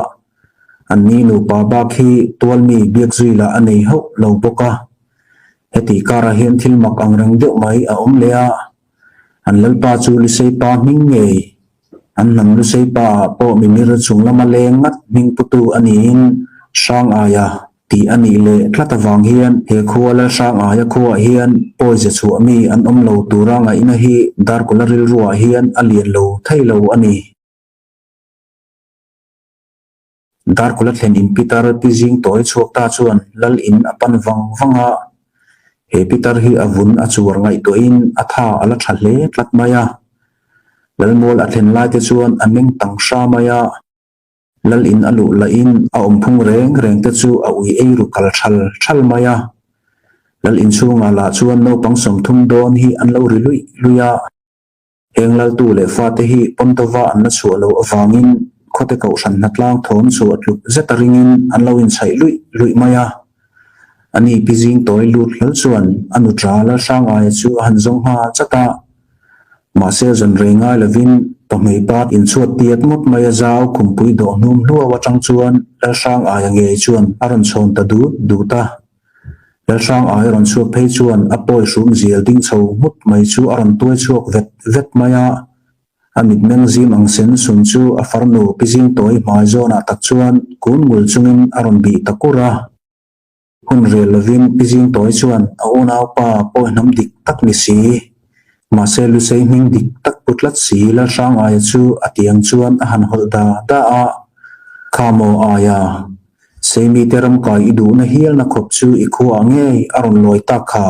Speaker 1: an ni nu pa ba khi tual mi biak zui la anei ho lo boka heti kara hian thil mak ang reng deuh mai a om lea an lalpa chu li sei pa hming nge an nam lu sei pa po mi mir chung lama leng ngat hming putu anin sang aya ti ani le tlatawang hian he khuala sang aya khuwa hian poi je chu ami an om lo tura nga ina hi dar kularil ruwa hian alien lo thailo ani dar kulat len in Peter pizing toy chuak ta chuan lal in apan wanga he Peter hi avun achuar ngai to in atha ala thalle tlat maya lal mol athen lai te chuan aneng tang sha maya lal in alu la in a omphung reng te chu a ui ei ru kal thal maya lal in chunga la chuan no pang som thum don hi an lo ri luya heng lal tu le fa te hi pontawa an na chu lo awangin khote kau san natlang thon chu atluk zetaringin an lo in chai lui maya ani pizing toy lut hlal chuan anu tra la sang ai chu han zong ha chata ma se zon rengai lovin pamei pat in chuat tiat mut maya zau kumpui do num lua watang chuan la sang ai nge chuan aron chon ta du ta la sang ai ron chu phei chuan apoi sum zial ding chho mut mai chu aron tuai chuak vet maya amit meng zim ang sen sun chu a farnu pizing toy mai zona tak chuan kun ngul chungin aron bi takura hun rel lovin pizing toy chuan a unau pa poi nam dik tak ni si ma se lu sei ming dik tak putlat si la sang ai chu atiang chuan a han hol da a khamo aya seimi teram kai idu na hial na khop chu i khu ange aron loi ta kha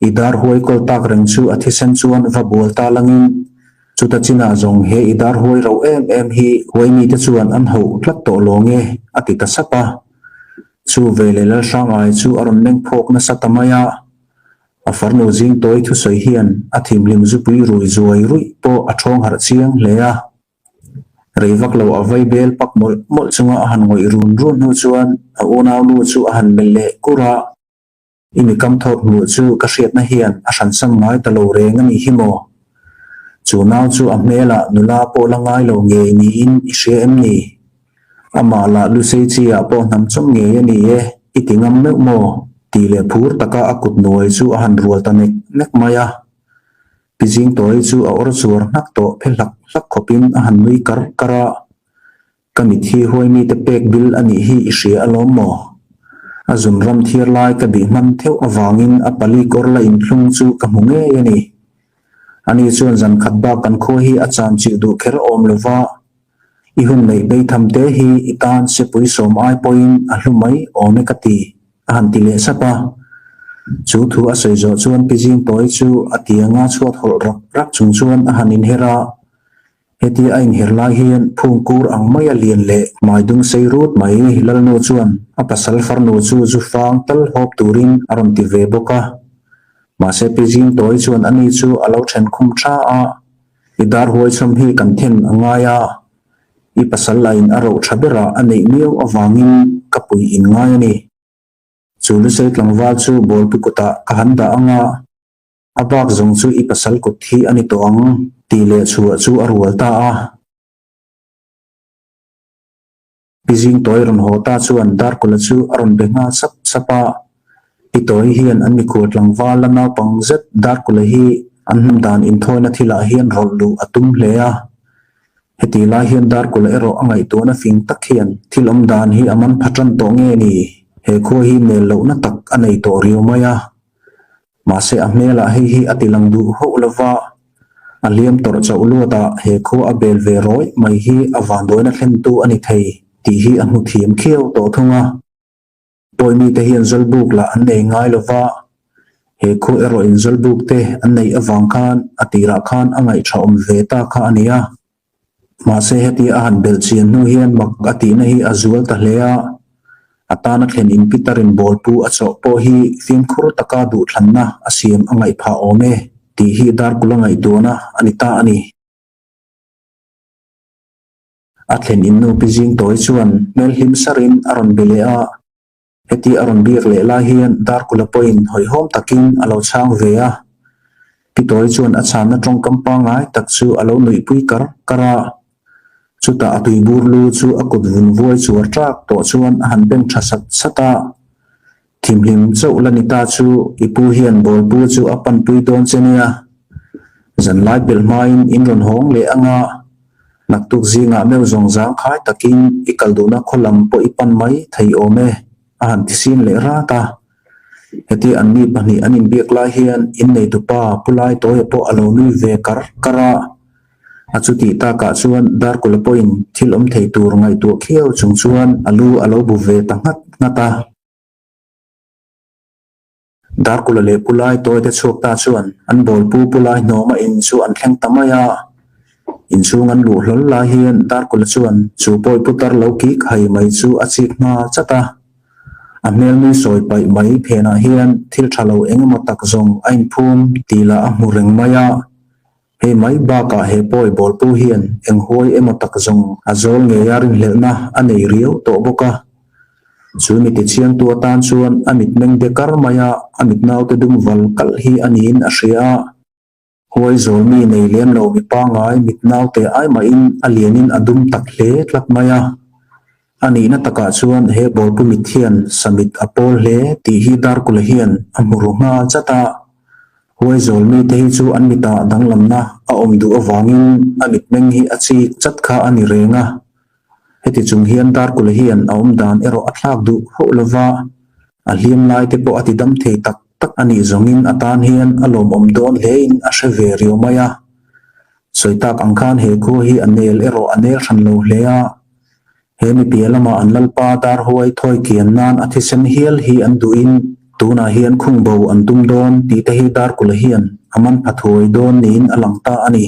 Speaker 1: idar hoi kol tak reng chu athisen chuan va bol ta langin chuta china zong he idar hoi ro em hi hoi mi te chuan an ho tlat to longe ati ta sapa chu vele la sang ai chu aron meng phok na satamaya a farno jing toy thu soi hian a thim lim zu pui rui zuai rui po a thong har chiang leya reivak lo avai bel pak mol chunga a han ngoi run nu chuan a unaw nu chu a han mel le kura imi kam thot nu chu ka hriat na hian a san sang ngai ta lo reng ani himo chu naw chu a mela nula po langai lo nge ni in i hre em ni ama la lu sei chi a po nam chom nge ani e itingam me mo ti le phur taka akut noi chu a han rual ta nek maya pizing toy chu a or chuar nak to phelak hlak khopin a han nui kara kamit hi hoi mi te pek bil ani hi i hria alom mo a zum ram thir lai ka bi man theu awangin a pali korla in thlung chu ka munge yani ani chuan zan khat ba kan kho hi a cham chi du kher om lova i hun nei bei thamte hi itan se pui som ai point a hlumai ome kati han tile sapa chu thu a sei zo chuan pizing toy chu atianga chuat hol rak chung chuan a hanin hera heti a in her lai hian phungkur ang maya lian le mai dung sei rut mai lal no chuan a pasal far no chu fang tal hop turin aron ti ve boka ma se pizing toy chuan ani chu alo then khum tha a idar huai chom hi kan then angaya i pasal lain aro thabera anei miau awangin kapui in ngai ani chulu sei tlangwal chu bol pukuta kahanda anga abak zong chu i pasal kut hi ani to ang ti le chu arwal ta a pizing toy ron hota chuan dar kula chu aron benga sapa i toy hian an mi khut tlangwal lama pang zet dar kula hi an dan in thoina thila hian rol lu atum leya heti la hian dar kula ero angai to na fing tak hian thilom dan hi aman phatran to nge ni he kho hi mel lo na tak anei to riu maya ma se a mela hi atilang du ho lova aliam tor chau luata he kho a bel ve roi mai hi awan doina thlen tu ani thei ti hi a mu thiam kheu to thunga poimi te hian zolbuk la an nei ngai lova he kho ero in zolbuk te an nei awang khan atira khan angai thaum ve ta kha ania ma se heti a han bel chian nu hian mak ati na hi azual ta hlea atana thlen in pitarin bol pu acho po hi film khur taka du thlanna asiam angai pha ome ti hi dar kulangai dona anita ani athen in no pizing toy chuan mel him sarin aron belea heti aron bir le la hian dar kula point hoi hom takin alo chang veya pi toy chuan a chan na tong kampa ngai tak chu alo nui pui kara chuta atui burlu chu akut vun voi chuar trak to chuan han beng thasat sata thimhlim chau lanita chu ipu hian bol pu chu apan pui don chenia zan lai bel main in ron hong le anga naktuk zinga meu zong zang khai takin ikalduna kholam po ipan mai thei ome ahan tisin le ra ta heti anni pani anin biak lai hian in nei tu pa pulai toy po alo nui ve kara achuti ta ka chuan dar kula point thil om thei tur ngai tu kheu chung chuan alu alo bu ve ta ngata dar kula le pulai toy te chok ta chuan an bol pu pulai no ma in chu an thleng tamaya in chung an lu hlol la hian dar kula chuan chu poi putar lo ki khai mai chu achik na chata a mel ni soi pai mai phena hian thil thalo engemaw tak zong ain phum tila a hmureng maya he mai ba ka he poi bol pu hian eng hoi emaw tak zong a zol nge yarin hlelna anei riau to boka chu mi ti chiang tu tan chuan amit meng de kar maya amit nau te dum val kal hi anin a hria hoi zol mi nei lem lo mi pa ngai mit nau te ai ma in alienin adum tak hle tlak maya ani na taka chuan he bol pu mit hian samit apol hle ti hi dar kula hian amuru nga chata hoi zol mi te hi chu an mita danglam na a om du awangin amit meng hi achi chat kha ani renga heti chung hian dar kula hian a om dan ero athlak du ho lova a hliam lai te po ati dam thei tak tak ani zongin atan hian alom om don hlein a hre ve rio maya soitak angkhan he khu hi anel ero anel than lo hlea he mi pialama an lalpa dar huai thoi kian nan athisen hial hi an duin tuna hian khung bo an tum don ti te hi dar kula hian aman phathoi don nin alangta ani